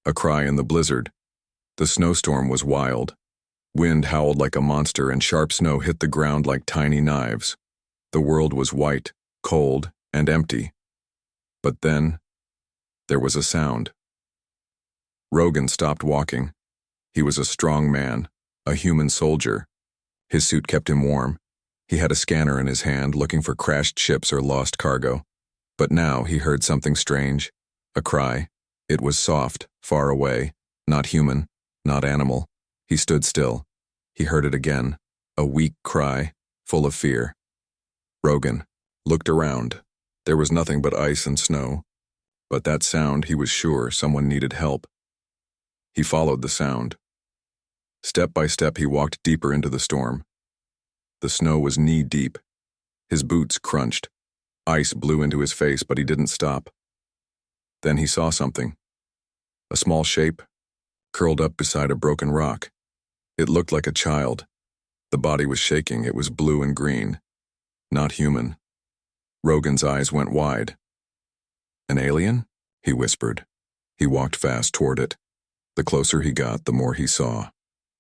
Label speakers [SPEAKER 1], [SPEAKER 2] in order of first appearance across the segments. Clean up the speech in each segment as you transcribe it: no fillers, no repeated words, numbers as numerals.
[SPEAKER 1] A cry in the blizzard. The snowstorm was wild. Wind howled like a monster and sharp snow hit the ground like tiny knives. The world was white, cold, and empty. But then, there was a sound. Rogan stopped walking. He was a strong man, a human soldier. His suit kept him warm. He had a scanner in his hand looking for crashed ships or lost cargo. But now he heard something strange. A cry. It was soft, far away, not human, not animal. He stood still. He heard it again, a weak cry, full of fear. Rogan looked around. There was nothing but ice and snow. But that sound, he was sure someone needed help. He followed the sound. Step by step, he walked deeper into the storm. The snow was knee-deep. His boots crunched. Ice blew into his face, but he didn't stop. Then he saw something. A small shape, curled up beside a broken rock. It looked like a child. The body was shaking. It was blue and green. Not human. Rogan's eyes went wide. An alien? He whispered. He walked fast toward it. The closer he got, the more he saw.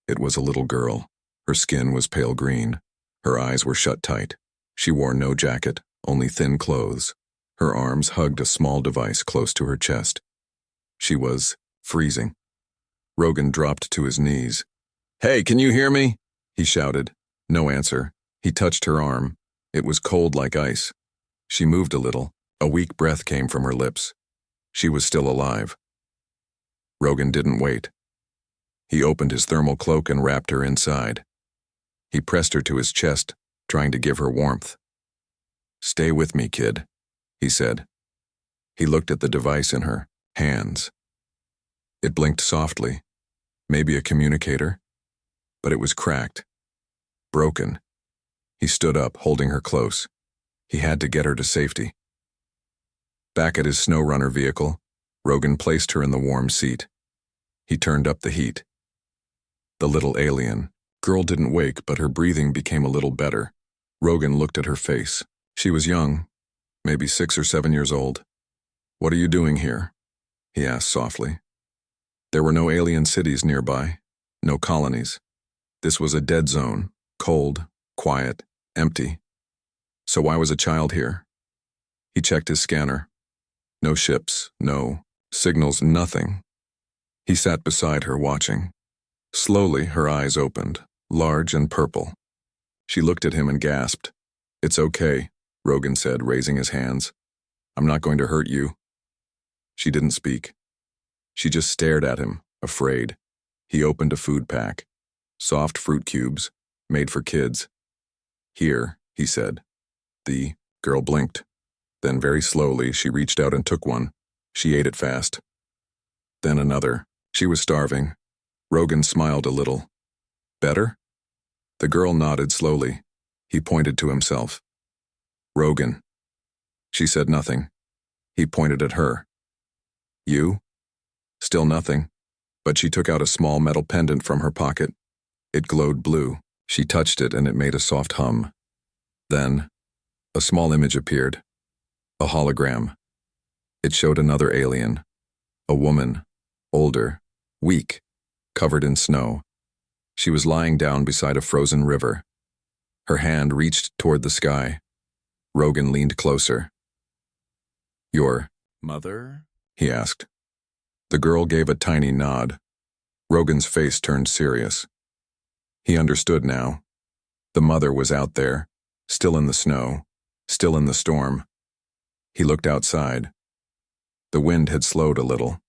[SPEAKER 1] It was a little girl. Her skin was pale green. Her eyes were shut tight. She wore no jacket, only thin clothes. Her arms hugged a small device close to her chest. She was freezing. Rogan dropped to his knees. "Hey, can you hear me?" he shouted. No answer. He touched her arm. It was cold like ice. She moved a little. A weak breath came from her lips. She was still alive. Rogan didn't wait. He opened his thermal cloak and wrapped her inside. He pressed her to his chest, trying to give her warmth. "Stay with me, kid," he said. He looked at the device in her hands. It blinked softly, maybe a communicator, but it was cracked, broken. He stood up, holding her close. He had to get her to safety. Back at his SnowRunner vehicle, Rogan placed her in the warm seat. He turned up the heat. The little alien girl didn't wake, but her breathing became a little better. Rogan looked at her face. She was young, maybe 6 or 7 years old. "What are you doing here?" he asked softly. There were no alien cities nearby, no colonies. This was a dead zone, cold, quiet, empty. So why was a child here? He checked his scanner. No ships, no signals, nothing. He sat beside her, watching. Slowly, her eyes opened, large and purple. She looked at him and gasped. "It's okay," Rogan said, raising his hands. "I'm not going to hurt you." She didn't speak. She just stared at him, afraid. He opened a food pack. Soft fruit cubes, made for kids. "Here," he said. The girl blinked. Then very slowly, she reached out and took one. She ate it fast. Then another. She was starving. Rogan smiled a little. "Better?" The girl nodded slowly. He pointed to himself. "Rogan." She said nothing. He pointed at her. "You?" Still nothing, but she took out a small metal pendant from her pocket. It glowed blue. She touched it and it made a soft hum. Then, a small image appeared. A hologram. It showed another alien. A woman, older, weak, covered in snow. She was lying down beside a frozen river. Her hand reached toward the sky. Rogan leaned closer. "Your mother?" he asked. The girl gave a tiny nod. Rogan's face turned serious. He understood now. The mother was out there, still in the snow, still in the storm. He looked outside. The wind had slowed a little.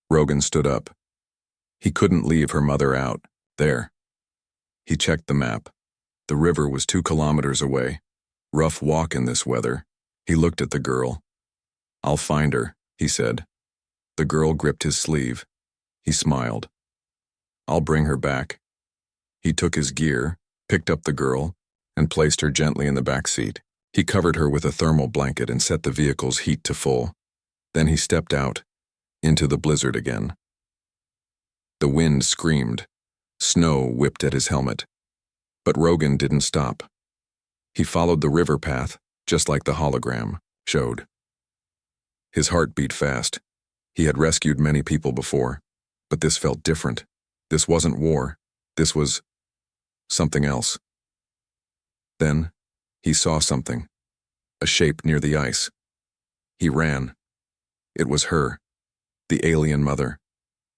[SPEAKER 1] Rogan stood up. He couldn't leave her mother out, there. He checked the map. The river was 2 kilometers away. Rough walk in this weather. He looked at the girl. "I'll find her," he said. The girl gripped his sleeve. He smiled. "I'll bring her back." He took his gear, picked up the girl, and placed her gently in the back seat. He covered her with a thermal blanket and set the vehicle's heat to full. Then he stepped out, into the blizzard again. The wind screamed. Snow whipped at his helmet. But Rogan didn't stop. He followed the river path, just like the hologram showed. His heart beat fast. He had rescued many people before, but this felt different. This wasn't war. This was something else. Then, he saw something. A shape near the ice. He ran. It was her. The alien mother.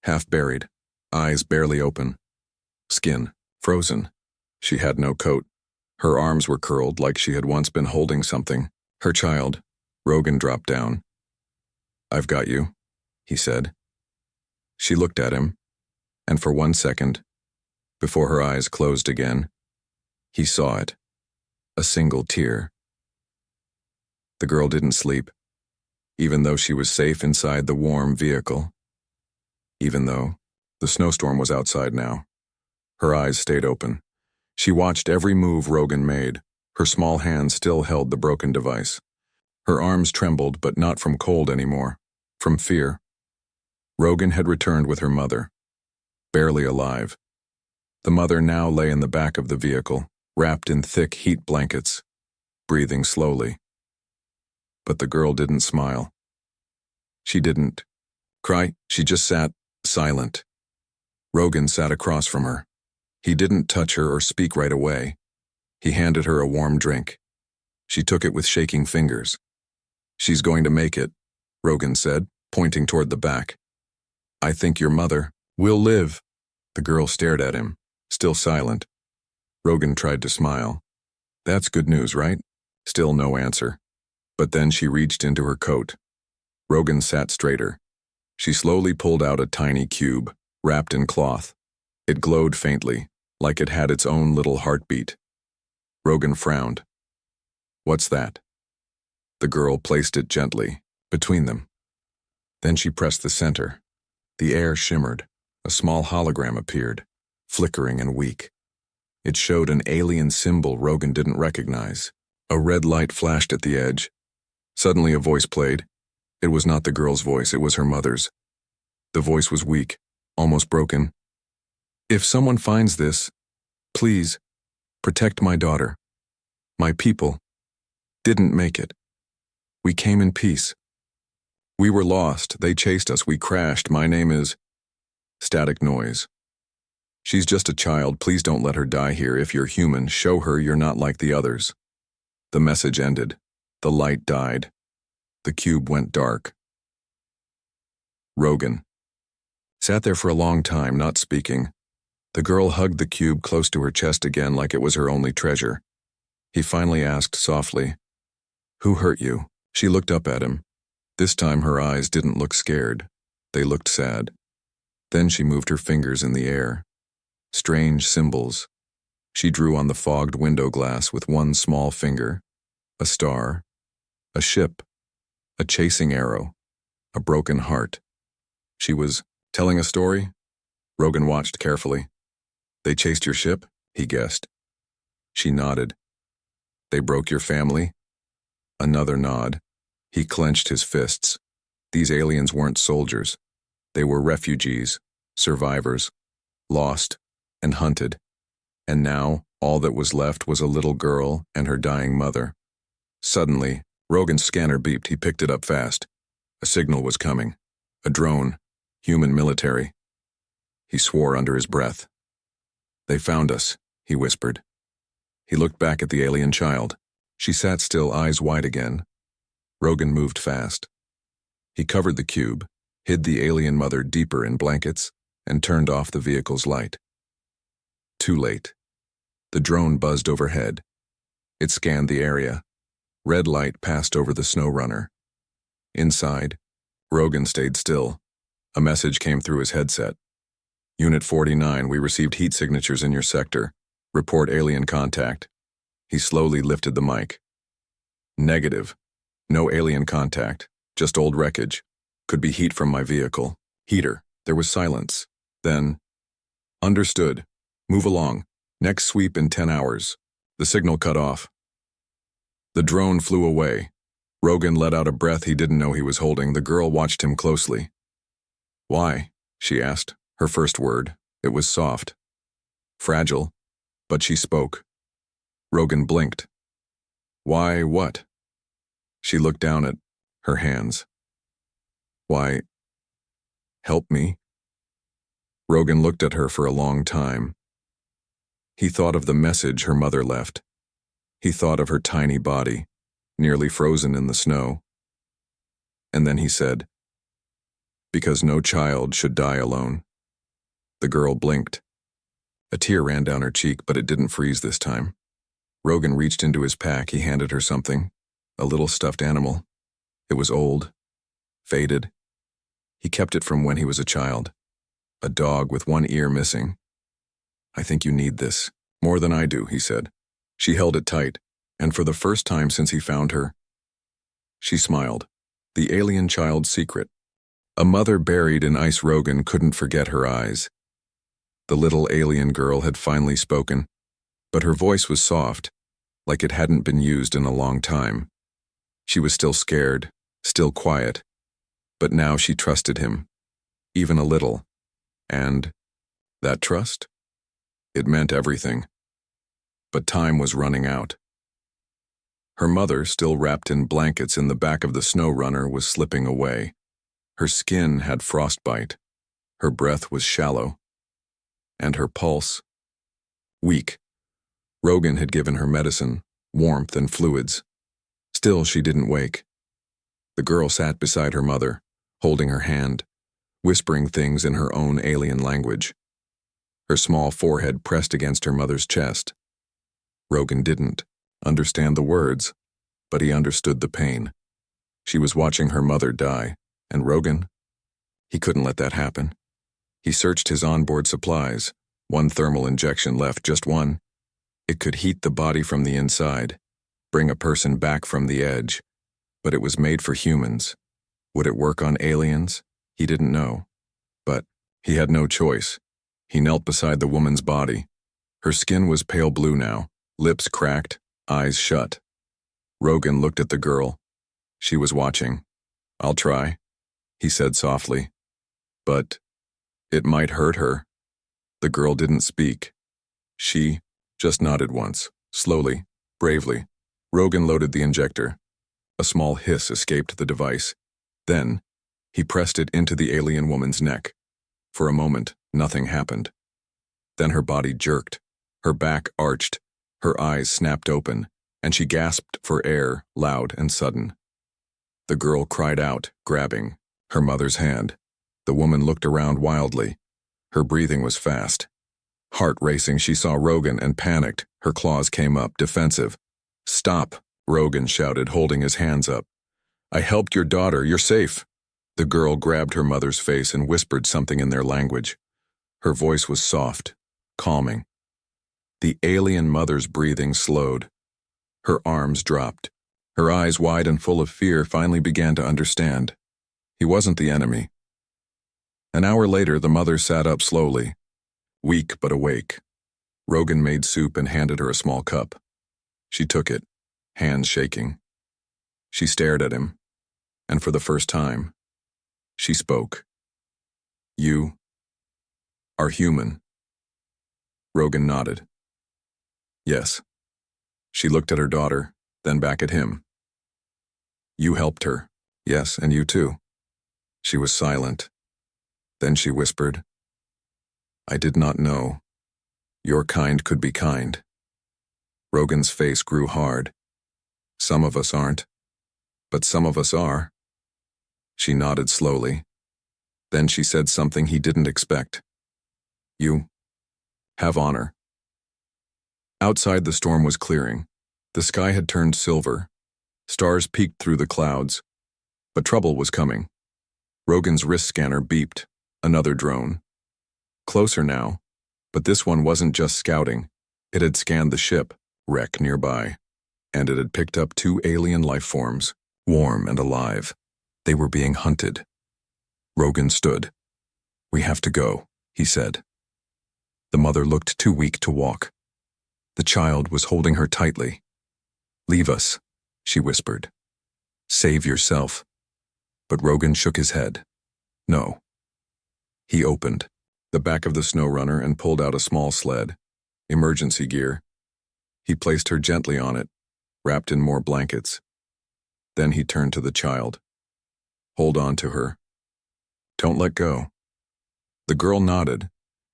[SPEAKER 1] Half buried. Eyes barely open. Skin frozen. She had no coat. Her arms were curled like she had once been holding something. Her child. Rogan dropped down. "I've got you," he said. She looked at him, and for 1 second, before her eyes closed again, he saw it. A single tear. The girl didn't sleep, even though she was safe inside the warm vehicle. Even though the snowstorm was outside now. Her eyes stayed open. She watched every move Rogan made. Her small hand still held the broken device. Her arms trembled, but not from cold anymore, from fear. Rogan had returned with her mother, barely alive. The mother now lay in the back of the vehicle, wrapped in thick heat blankets, breathing slowly. But the girl didn't smile. She didn't cry, she just sat, silent. Rogan sat across from her. He didn't touch her or speak right away. He handed her a warm drink. She took it with shaking fingers. "She's going to make it," Rogan said, pointing toward the back. "I think your mother will live." The girl stared at him, still silent. Rogan tried to smile. "That's good news, right?" Still no answer. But then she reached into her coat. Rogan sat straighter. She slowly pulled out a tiny cube, wrapped in cloth. It glowed faintly, like it had its own little heartbeat. Rogan frowned. "What's that?" The girl placed it gently, between them. Then she pressed the center. The air shimmered. A small hologram appeared, flickering and weak. It showed an alien symbol Rogan didn't recognize. A red light flashed at the edge. Suddenly a voice played. It was not the girl's voice, it was her mother's. The voice was weak, almost broken. "If someone finds this, please, protect my daughter. My people didn't make it. We came in peace. We were lost, they chased us, we crashed, my name is..." Static noise. "She's just a child, please don't let her die here. If you're human, show her you're not like the others." The message ended. The light died. The cube went dark. Rogan sat there for a long time, not speaking. The girl hugged the cube close to her chest again like it was her only treasure. He finally asked softly, "Who hurt you?" She looked up at him. This time her eyes didn't look scared. They looked sad. Then she moved her fingers in the air. Strange symbols. She drew on the fogged window glass with one small finger. A star. A ship. A chasing arrow. A broken heart. She was telling a story? Rogan watched carefully. "They chased your ship?" he guessed. She nodded. "They broke your family?" Another nod. He clenched his fists. These aliens weren't soldiers. They were refugees, survivors, lost and hunted. And now, all that was left was a little girl and her dying mother. Suddenly, Rogan's scanner beeped. He picked it up fast. A signal was coming. A drone. Human military. He swore under his breath. "They found us," he whispered. He looked back at the alien child. She sat still, eyes wide again. Rogan moved fast. He covered the cube, hid the alien mother deeper in blankets, and turned off the vehicle's light. Too late. The drone buzzed overhead. It scanned the area. Red light passed over the snow runner. Inside, Rogan stayed still. A message came through his headset. "Unit 49, we received heat signatures in your sector. Report alien contact." He slowly lifted the mic. "Negative. No alien contact. Just old wreckage. Could be heat from my vehicle. Heater." There was silence. Then, "Understood. Move along. Next sweep in 10 hours. The signal cut off. The drone flew away. Rogan let out a breath he didn't know he was holding. The girl watched him closely. "Why?" she asked. Her first word. It was soft. Fragile. But she spoke. Rogan blinked. "Why what?" She looked down at her hands. "Why, Help me? Rogan looked at her for a long time. He thought of the message her mother left. He thought of her tiny body, nearly frozen in the snow. And then he said, "Because no child should die alone." The girl blinked. A tear ran down her cheek, but it didn't freeze this time. Rogan reached into his pack. He handed her something, a little stuffed animal. It was old, faded. He kept it from when he was a child. A dog with one ear missing. "I think you need this. More than I do," he said. She held it tight, and for the first time since he found her, she smiled. The alien child's secret. A mother buried in ice. Rogan couldn't forget her eyes. The little alien girl had finally spoken, but her voice was soft, like it hadn't been used in a long time. She was still scared, still quiet, but now she trusted him, even a little. And that trust? It meant everything. But time was running out. Her mother, still wrapped in blankets in the back of the snow runner, was slipping away. Her skin had frostbite. Her breath was shallow. And her pulse, weak. Rogan had given her medicine, warmth and fluids. Still, she didn't wake. The girl sat beside her mother, holding her hand, whispering things in her own alien language. Her small forehead pressed against her mother's chest. Rogan didn't understand the words, but he understood the pain. She was watching her mother die, and Rogan? He couldn't let that happen. He searched his onboard supplies. One thermal injection left, just one. It could heat the body from the inside, bring a person back from the edge, but it was made for humans. Would it work on aliens? He didn't know. But he had no choice. He knelt beside the woman's body. Her skin was pale blue now, lips cracked, eyes shut. Rogan looked at the girl. She was watching. "I'll try," he said softly. "But it might hurt her." The girl didn't speak. She just nodded once, slowly, bravely. Rogan loaded the injector. A small hiss escaped the device. Then, he pressed it into the alien woman's neck. For a moment, nothing happened. Then her body jerked, her back arched, her eyes snapped open, and she gasped for air, loud and sudden. The girl cried out, grabbing her mother's hand. The woman looked around wildly. Her breathing was fast. Heart racing, she saw Rogan and panicked. Her claws came up, defensive. "Stop," Rogan shouted, holding his hands up. "I helped your daughter. You're safe." The girl grabbed her mother's face and whispered something in their language. Her voice was soft, calming. The alien mother's breathing slowed. Her arms dropped. Her eyes, wide and full of fear, finally began to understand. He wasn't the enemy. An hour later, the mother sat up slowly, weak but awake. Rogan made soup and handed her a small cup. She took it, hands shaking. She stared at him, and for the first time, she spoke. "You are human." Rogan nodded. "Yes." She looked at her daughter, then back at him. "You helped her." "Yes, and you too." She was silent. Then she whispered, "I did not know. Your kind could be kind." Rogan's face grew hard. "Some of us aren't, but some of us are." She nodded slowly. Then she said something he didn't expect. "You have honor." Outside, the storm was clearing. The sky had turned silver. Stars peeked through the clouds. But trouble was coming. Rogan's wrist scanner beeped. Another drone. Closer now, but this one wasn't just scouting. It had scanned the ship, wreck nearby, and it had picked up 2 alien life forms, warm and alive. They were being hunted. Rogan stood. "We have to go," he said. The mother looked too weak to walk. The child was holding her tightly. "Leave us," she whispered. "Save yourself." But Rogan shook his head. "No." He opened the back of the snow runner and pulled out a small sled, emergency gear. He placed her gently on it, wrapped in more blankets. Then he turned to the child. "Hold on to her. Don't let go." The girl nodded.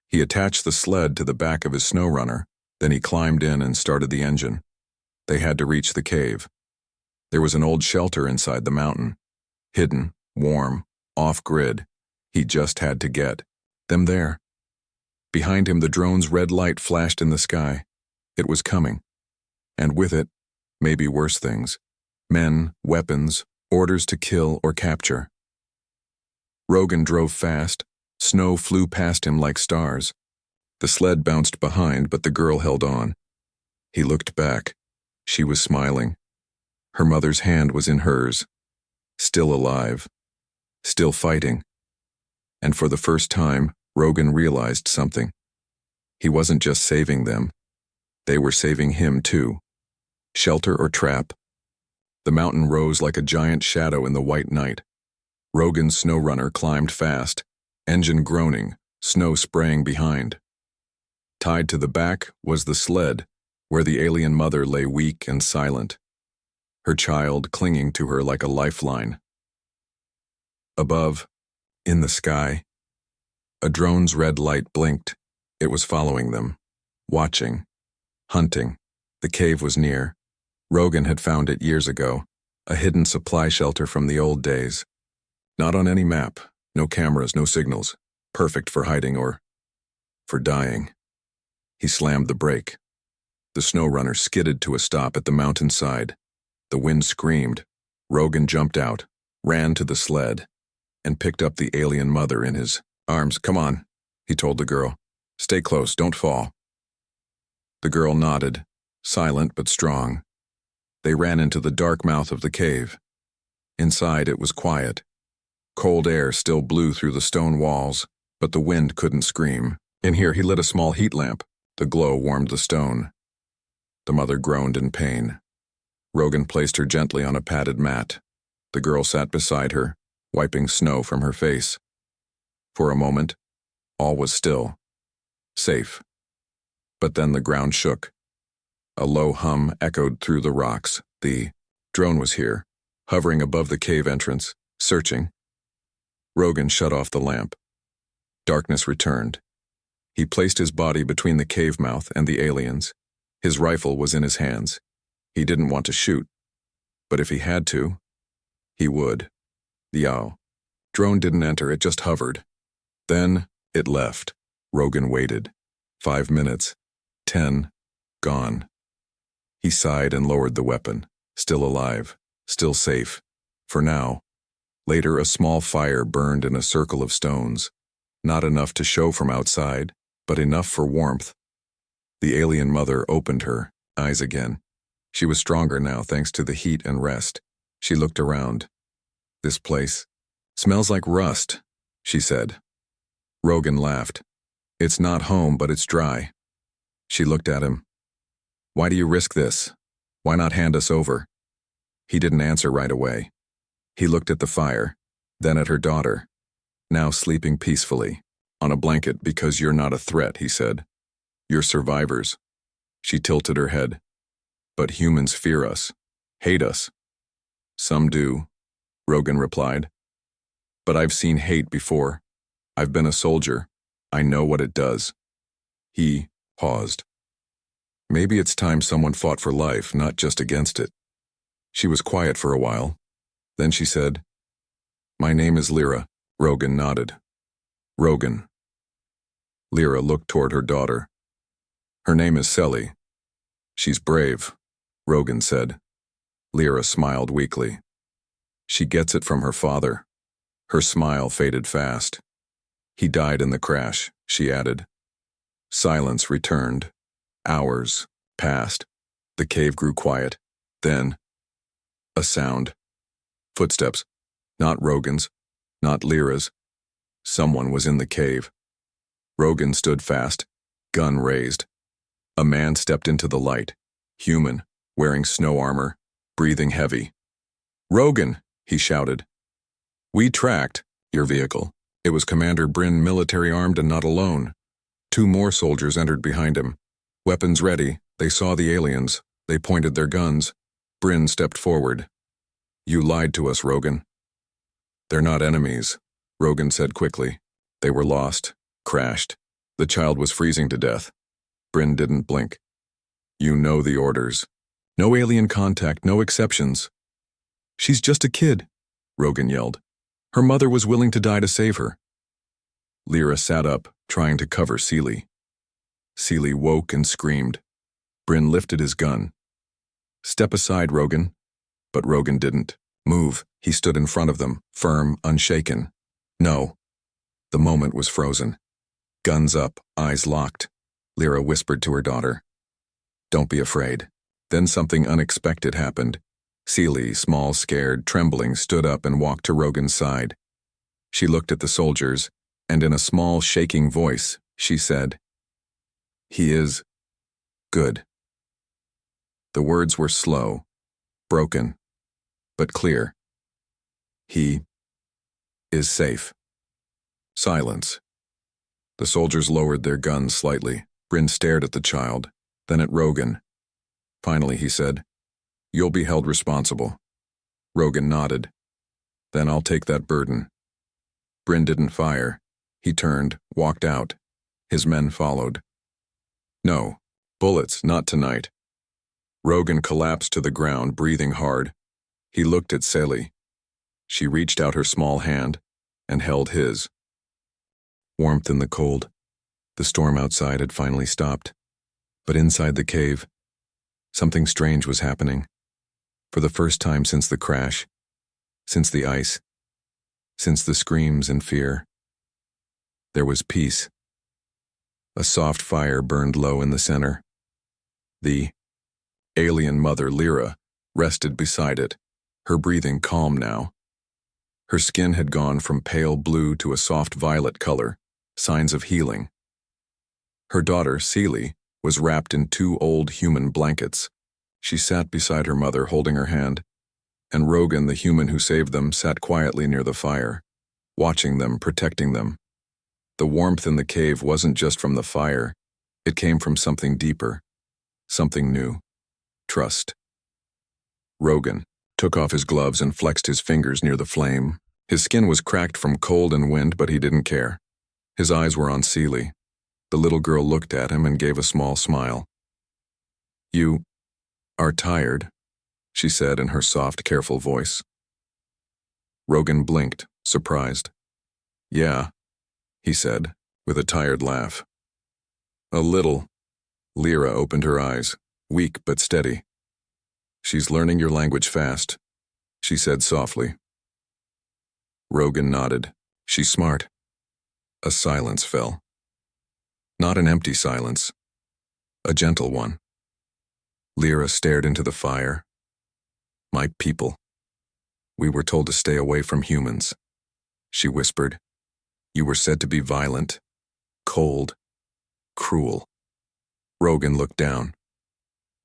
[SPEAKER 1] He attached the sled to the back of his snow runner, then he climbed in and started the engine. They had to reach the cave. There was an old shelter inside the mountain. Hidden, warm, off-grid. He just had to get them there. Behind him, the drone's red light flashed in the sky. It was coming. And with it, maybe worse things. Men, weapons, orders to kill or capture. Rogan drove fast. Snow flew past him like stars. The sled bounced behind, but the girl held on. He looked back. She was smiling. Her mother's hand was in hers. Still alive. Still fighting. And for the first time, Rogan realized something. He wasn't just saving them. They were saving him too. Shelter or trap? The mountain rose like a giant shadow in the white night. Rogan's snow runner climbed fast, engine groaning, snow spraying behind. Tied to the back was the sled, where the alien mother lay weak and silent, her child clinging to her like a lifeline. Above, in the sky, a drone's red light blinked. It was following them, watching, hunting. The cave was near. Rogan had found it years ago, a hidden supply shelter from the old days. Not on any map, no cameras, no signals, perfect for hiding or for dying. He slammed the brake. The snow runner skidded to a stop at the mountainside. The wind screamed. Rogan jumped out, ran to the sled, and picked up the alien mother in his arms. "Come on," he told the girl. "Stay close, don't fall." The girl nodded, silent but strong. They ran into the dark mouth of the cave. Inside it was quiet. Cold air still blew through the stone walls, but the wind couldn't scream. In here he lit a small heat lamp. The glow warmed the stone. The mother groaned in pain. Rogan placed her gently on a padded mat. The girl sat beside her, wiping snow from her face. For a moment, all was still. Safe. But then the ground shook. A low hum echoed through the rocks. The drone was here, hovering above the cave entrance, searching. Rogan shut off the lamp. Darkness returned. He placed his body between the cave mouth and the aliens. His rifle was in his hands. He didn't want to shoot, but if he had to, he would. The drone didn't enter, it just hovered. Then it left. Rogan waited. 5 minutes. 10. Gone. He sighed and lowered the weapon. Still alive. Still safe. For now. Later, a small fire burned in a circle of stones. Not enough to show from outside, but enough for warmth. The alien mother opened her eyes again. She was stronger now thanks to the heat and rest. She looked around. "This place smells like rust," she said. Rogan laughed. "It's not home, but it's dry." She looked at him. "Why do you risk this? Why not hand us over?" He didn't answer right away. He looked at the fire, then at her daughter, now sleeping peacefully, on a blanket. "Because you're not a threat," he said. "You're survivors." She tilted her head. "But humans fear us, hate us." "Some do," Rogan replied. "But I've seen hate before. I've been a soldier. I know what it does." He paused. "Maybe it's time someone fought for life, not just against it." She was quiet for a while. Then she said, "My name is Lyra." Rogan nodded. "Rogan." Lyra looked toward her daughter. "Her name is Selly. She's brave," Rogan said. Lyra smiled weakly. "She gets it from her father." Her smile faded fast. "He died in the crash," she added. Silence returned. Hours passed. The cave grew quiet. Then, a sound. Footsteps. Not Rogan's. Not Lyra's. Someone was in the cave. Rogan stood fast, gun raised. A man stepped into the light. Human, wearing snow armor, breathing heavy. "Rogan," he shouted. "We tracked your vehicle." It was Commander Bryn, military armed and not alone. 2 more soldiers entered behind him. Weapons ready, they saw the aliens. They pointed their guns. Bryn stepped forward. "You lied to us, Rogan." "They're not enemies," Rogan said quickly. "They were lost. crashed. The child was freezing to death. Bryn didn't blink. You know the orders. No alien contact, no exceptions. She's just a kid, Rogan yelled. Her mother was willing to die to save her. Lyra sat up, trying to cover Seely. Seely woke and screamed. Bryn lifted his gun. Step aside, Rogan. But Rogan didn't move. He stood in front of them, firm, unshaken. No. The moment was frozen. Guns up, eyes locked. Lyra whispered to her daughter. Don't be afraid. Then something unexpected happened. Seely, small, scared, trembling, stood up and walked to Rogan's side. She looked at the soldiers, and in a small, shaking voice, she said, He is good. The words were slow, broken, but clear. He is safe. Silence. The soldiers lowered their guns slightly. Bryn stared at the child, then at Rogan. Finally, he said, You'll be held responsible. Rogan nodded. Then I'll take that burden. Bryn didn't fire. He turned, walked out. His men followed. No, bullets, not tonight. Rogan collapsed to the ground, breathing hard. He looked at Seely. She reached out her small hand and held his. Warmth in the cold. The storm outside had finally stopped. But inside the cave, something strange was happening. For the first time since the crash, since the ice, since the screams and fear, there was peace. A soft fire burned low in the center. The alien mother, Lyra, rested beside it, her breathing calm now. Her skin had gone from pale blue to a soft violet color, signs of healing. Her daughter, Seely, was wrapped in 2 old human blankets. She sat beside her mother, holding her hand, and Rogan, the human who saved them, sat quietly near the fire, watching them, protecting them. The warmth in the cave wasn't just from the fire. It came from something deeper, something new. Trust. Rogan took off his gloves and flexed his fingers near the flame. His skin was cracked from cold and wind, but he didn't care. His eyes were on Seely. The little girl looked at him and gave a small smile. You are tired, she said in her soft, careful voice. Rogan blinked, surprised. Yeah, he said, with a tired laugh. A little. Lyra opened her eyes, weak but steady. She's learning your language fast, she said softly. Rogan nodded. She's smart. A silence fell. Not an empty silence, a gentle one. Lyra stared into the fire. My people. We were told to stay away from humans, she whispered. You were said to be violent, cold, cruel. Rogan looked down.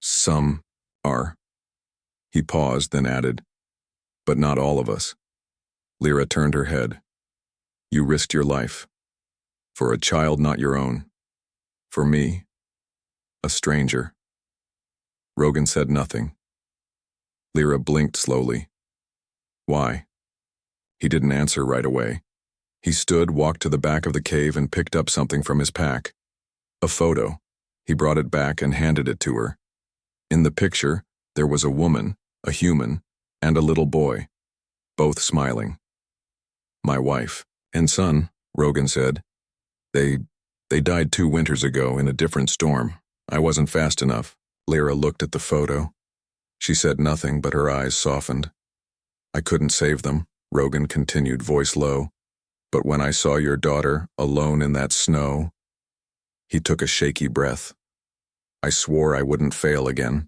[SPEAKER 1] Some are. He paused, then added, but not all of us. Lyra turned her head. You risked your life. For a child not your own. For me, a stranger. Rogan said nothing. Lyra blinked slowly. Why? He didn't answer right away. He stood, walked to the back of the cave and picked up something from his pack. A photo. He brought it back and handed it to her. In the picture, there was a woman, a human, and a little boy, both smiling. My wife and son, Rogan said. They died 2 winters ago in a different storm. I wasn't fast enough. Lyra looked at the photo. She said nothing, but her eyes softened. I couldn't save them, Rogan continued, voice low. But when I saw your daughter alone in that snow, he took a shaky breath. I swore I wouldn't fail again.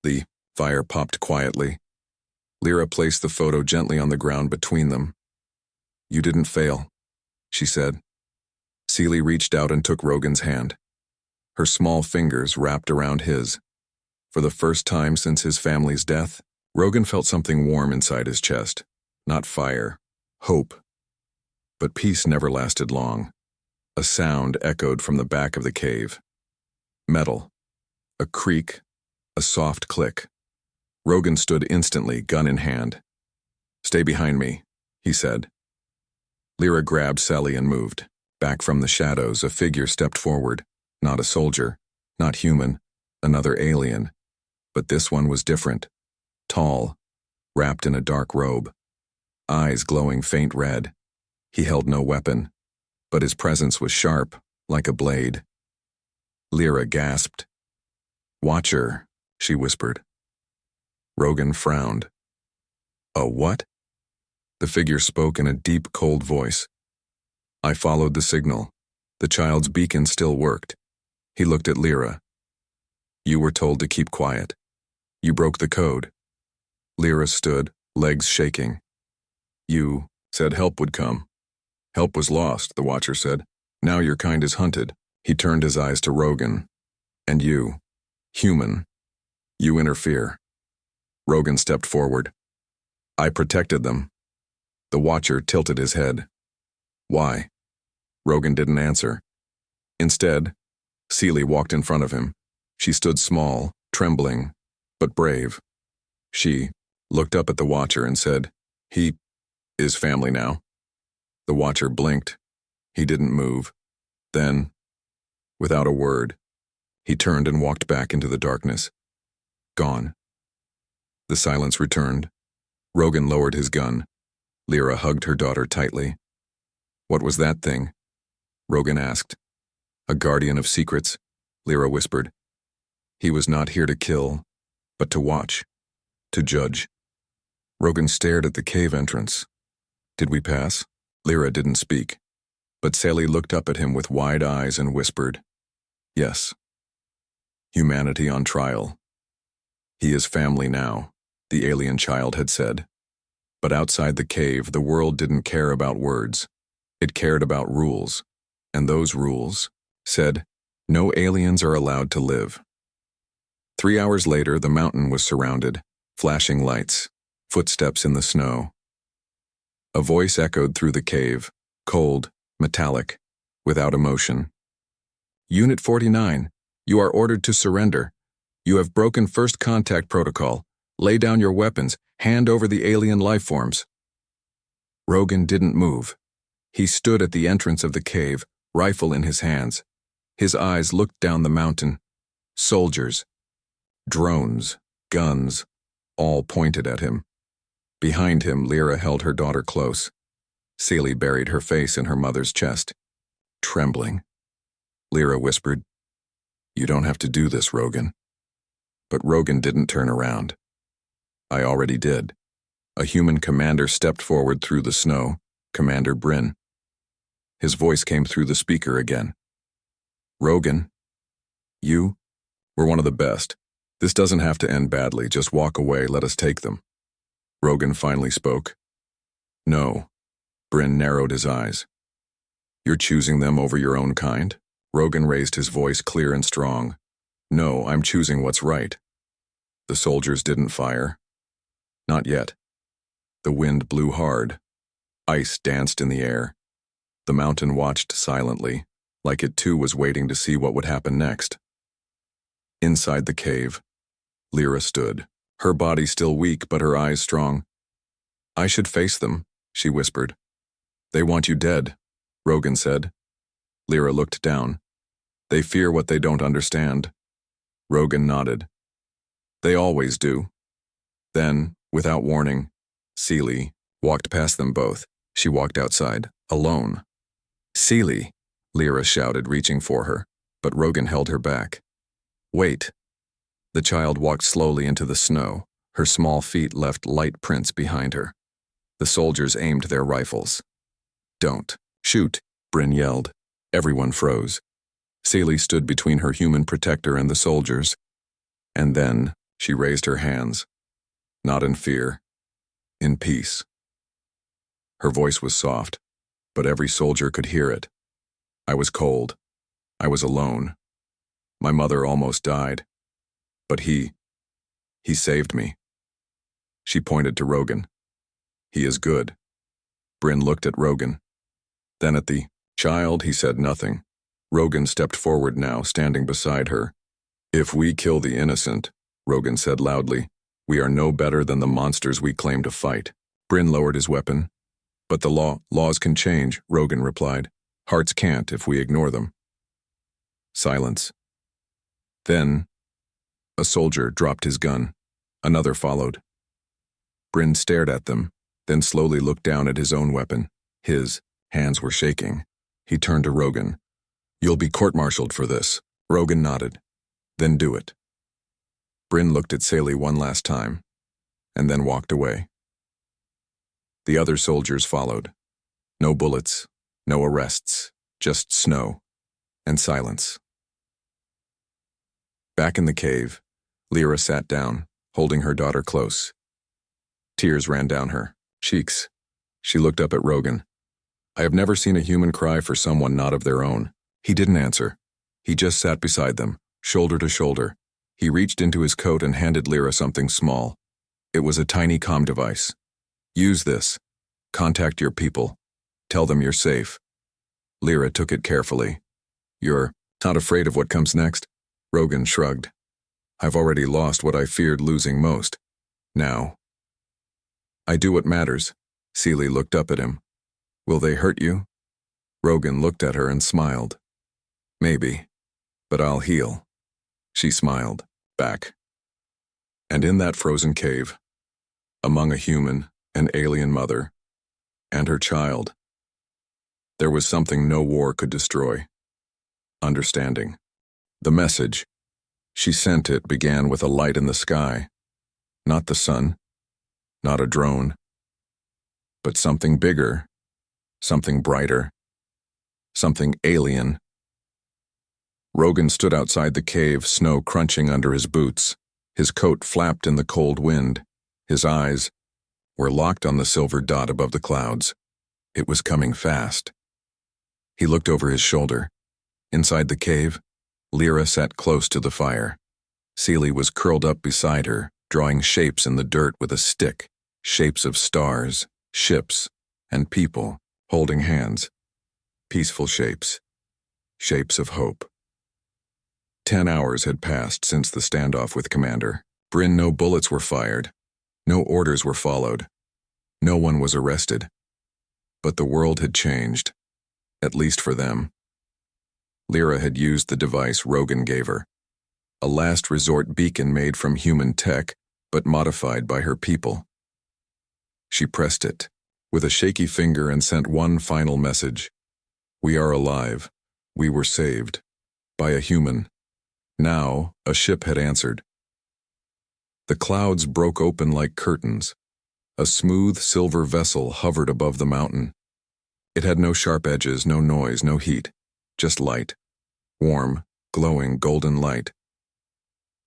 [SPEAKER 1] The fire popped quietly. Lyra placed the photo gently on the ground between them. You didn't fail, she said. Seely reached out and took Rogan's hand. Her small fingers wrapped around his. For the first time since his family's death, Rogan felt something warm inside his chest. Not fire, hope. But peace never lasted long. A sound echoed from the back of the cave. Metal. A creak. A soft click. Rogan stood instantly, gun in hand. Stay behind me, he said. Lyra grabbed Sally and moved. Back from the shadows, a figure stepped forward. Not a soldier, not human, another alien. But this one was different. Tall, wrapped in a dark robe. Eyes glowing faint red. He held no weapon, but his presence was sharp, like a blade. Lyra gasped. "Watcher," she whispered. Rogan frowned. "A what?" The figure spoke in a deep, cold voice. "I followed the signal. The child's beacon still worked." He looked at Lyra. "You were told to keep quiet. You broke the code." Lyra stood, legs shaking. "You said help would come." "Help was lost," the Watcher said. "Now your kind is hunted." He turned his eyes to Rogan. "And you, human, you interfere." Rogan stepped forward. "I protected them." The Watcher tilted his head. "Why?" Rogan didn't answer. Instead, Seely walked in front of him. She stood small, trembling, but brave. She looked up at the Watcher and said, "He is family now." The Watcher blinked. He didn't move. Then, without a word, he turned and walked back into the darkness. Gone. The silence returned. Rogan lowered his gun. Lyra hugged her daughter tightly. "What was that thing?" Rogan asked. "A guardian of secrets," Lyra whispered. "He was not here to kill, but to watch, to judge." Rogan stared at the cave entrance. "Did we pass?" Lyra didn't speak, but Sally looked up at him with wide eyes and whispered, "Yes." Humanity on trial. "He is family now," the alien child had said. But outside the cave, the world didn't care about words. It cared about rules, and those rules said, no aliens are allowed to live. 3 hours later, the mountain was surrounded, flashing lights, footsteps in the snow. A voice echoed through the cave, cold, metallic, without emotion. "Unit 49, you are ordered to surrender. You have broken first contact protocol. Lay down your weapons, hand over the alien lifeforms." Rogan didn't move. He stood at the entrance of the cave, rifle in his hands. His eyes looked down the mountain. Soldiers, drones, guns, all pointed at him. Behind him, Lyra held her daughter close. Celie buried her face in her mother's chest, trembling. Lyra whispered, "You don't have to do this, Rogan." But Rogan didn't turn around. "I already did." A human commander stepped forward through the snow, Commander Bryn. His voice came through the speaker again. "Rogan, you were one of the best. This doesn't have to end badly. Just walk away, let us take them." Rogan finally spoke. "No." Bryn narrowed his eyes. "You're choosing them over your own kind?" Rogan raised his voice clear and strong. "No, I'm choosing what's right." The soldiers didn't fire. Not yet. The wind blew hard. Ice danced in the air. The mountain watched silently, like it too was waiting to see what would happen next. Inside the cave, Lyra stood, her body still weak but her eyes strong. "I should face them," she whispered. "They want you dead," Rogan said. Lyra looked down. "They fear what they don't understand." Rogan nodded. "They always do." Then, without warning, Celie walked past them both. She walked outside, alone. "Celie," Lyra shouted, reaching for her, but Rogan held her back. "Wait." The child walked slowly into the snow. Her small feet left light prints behind her. The soldiers aimed their rifles. "Don't shoot," Bryn yelled. Everyone froze. Celie stood between her human protector and the soldiers. And then she raised her hands. Not in fear, in peace. Her voice was soft, but every soldier could hear it. "I was cold. I was alone. My mother almost died. But he saved me." She pointed to Rogan. "He is good." Bryn looked at Rogan. Then at the child, he said nothing. Rogan stepped forward now, standing beside her. "If we kill the innocent," Rogan said loudly, "we are no better than the monsters we claim to fight." Bryn lowered his weapon. "But the laws can change," Rogan replied. Hearts can't if we ignore them. Silence. Then, a soldier dropped his gun. Another followed. Bryn stared at them, then slowly looked down at his own weapon. His hands were shaking. He turned to Rogan. "You'll be court-martialed for this." Rogan nodded. "Then do it." Bryn looked at Saley one last time, and then walked away. The other soldiers followed. No bullets, no arrests, just snow and silence. Back in the cave, Lyra sat down, holding her daughter close. Tears ran down her cheeks. She looked up at Rogan. "I have never seen a human cry for someone not of their own." He didn't answer. He just sat beside them, shoulder to shoulder. He reached into his coat and handed Lyra something small. It was a tiny comm device. "Use this. Contact your people. Tell them you're safe." Lyra took it carefully. "You're not afraid of what comes next?" Rogan shrugged. "I've already lost what I feared losing most. Now I do what matters." Seeley looked up at him. "Will they hurt you?" Rogan looked at her and smiled. "Maybe, but I'll heal." She smiled back. And in that frozen cave, among a human, an alien mother, and her child, there was something no war could destroy: understanding. The message she sent it began with a light in the sky. Not the sun, not a drone, but something bigger, something brighter, something alien. Rogan stood outside the cave, snow crunching under his boots. His coat flapped in the cold wind. His eyes were locked on the silver dot above the clouds. It was coming fast. He looked over his shoulder. Inside the cave, Lyra sat close to the fire. Seeley was curled up beside her, drawing shapes in the dirt with a stick, shapes of stars, ships, and people, holding hands. Peaceful shapes, shapes of hope. 10 hours had passed since the standoff with Commander. Bryn, no bullets were fired. No orders were followed. No one was arrested. But the world had changed, at least for them. Lyra had used the device Rogan gave her, a last resort beacon made from human tech, but modified by her people. She pressed it with a shaky finger and sent one final message. "We are alive. We were saved. By a human." Now, a ship had answered. The clouds broke open like curtains. A smooth silver vessel hovered above the mountain. It had no sharp edges, no noise, no heat, just light. Warm, glowing golden light.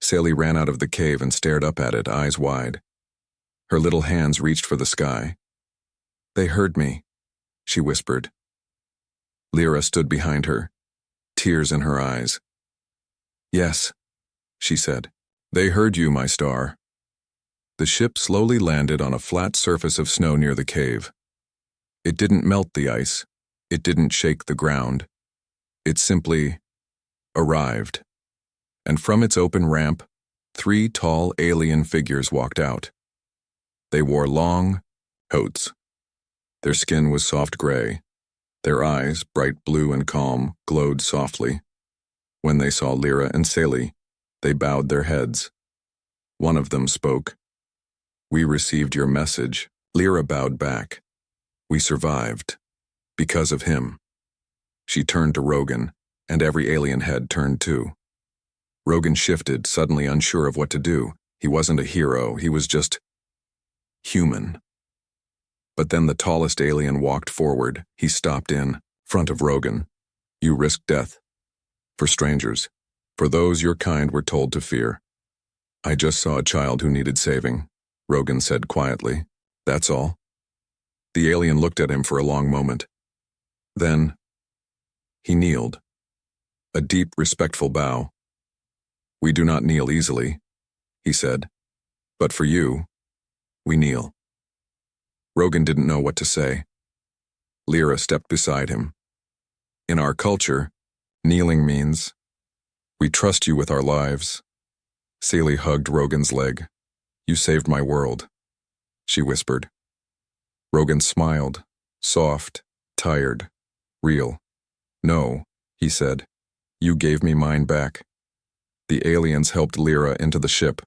[SPEAKER 1] Saley ran out of the cave and stared up at it, eyes wide. Her little hands reached for the sky. "They heard me," she whispered. Lyra stood behind her, tears in her eyes. "Yes," she said. "They heard you, my star." The ship slowly landed on a flat surface of snow near the cave. It didn't melt the ice. It didn't shake the ground. It simply arrived. And from its open ramp, 3 tall alien figures walked out. They wore long coats. Their skin was soft gray. Their eyes, bright blue and calm, glowed softly. When they saw Lyra and Saley, they bowed their heads. One of them spoke. "We received your message." Lyra bowed back. "We survived. Because of him." She turned to Rogan, and every alien head turned too. Rogan shifted, suddenly unsure of what to do. He wasn't a hero, he was just human. But then the tallest alien walked forward. He stopped in front of Rogan. "You risk death. For strangers. For those your kind were told to fear." "I just saw a child who needed saving," Rogan said quietly. "That's all." The alien looked at him for a long moment. Then he kneeled. A deep, respectful bow. "We do not kneel easily," he said. "But for you, we kneel." Rogan didn't know what to say. Lyra stepped beside him. "In our culture, kneeling means, we trust you with our lives." Saley hugged Rogan's leg. "You saved my world," she whispered. Rogan smiled, soft, tired, real. No, he said. You gave me mine back. The aliens helped Lyra into the ship.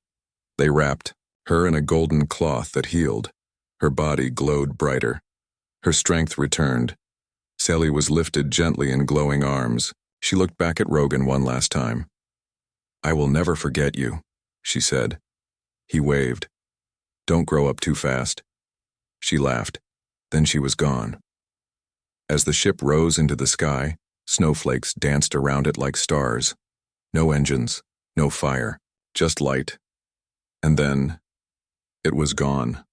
[SPEAKER 1] They wrapped her in a golden cloth that healed. Her body glowed brighter. Her strength returned. Sally was lifted gently in glowing arms. She looked back at Rogan one last time. I will never forget you, she said. He waved. Don't grow up too fast. She laughed. Then she was gone. As the ship rose into the sky, snowflakes danced around it like stars. No engines, no fire, just light. And then, it was gone,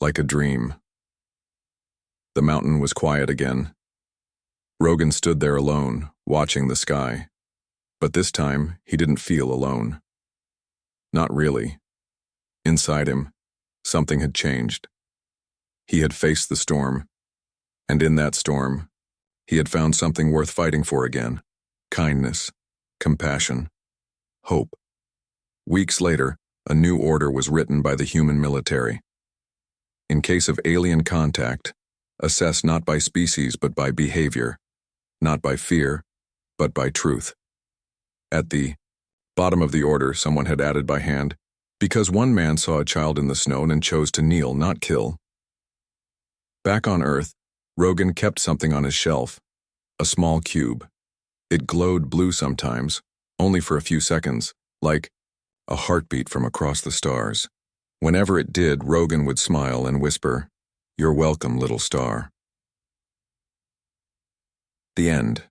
[SPEAKER 1] like a dream. The mountain was quiet again. Rogan stood there alone, watching the sky. But this time, he didn't feel alone. Not really. Inside him, something had changed. He had faced the storm, and in that storm, he had found something worth fighting for again. Kindness, compassion, hope. Weeks later, a new order was written by the human military. In case of alien contact, assess not by species but by behavior, not by fear, but by truth. At the bottom of the order, someone had added by hand, because one man saw a child in the snow and chose to kneel, not kill. Back on Earth, Rogan kept something on his shelf, a small cube. It glowed blue sometimes, only for a few seconds, like a heartbeat from across the stars. Whenever it did, Rogan would smile and whisper, "You're welcome, little star." The end.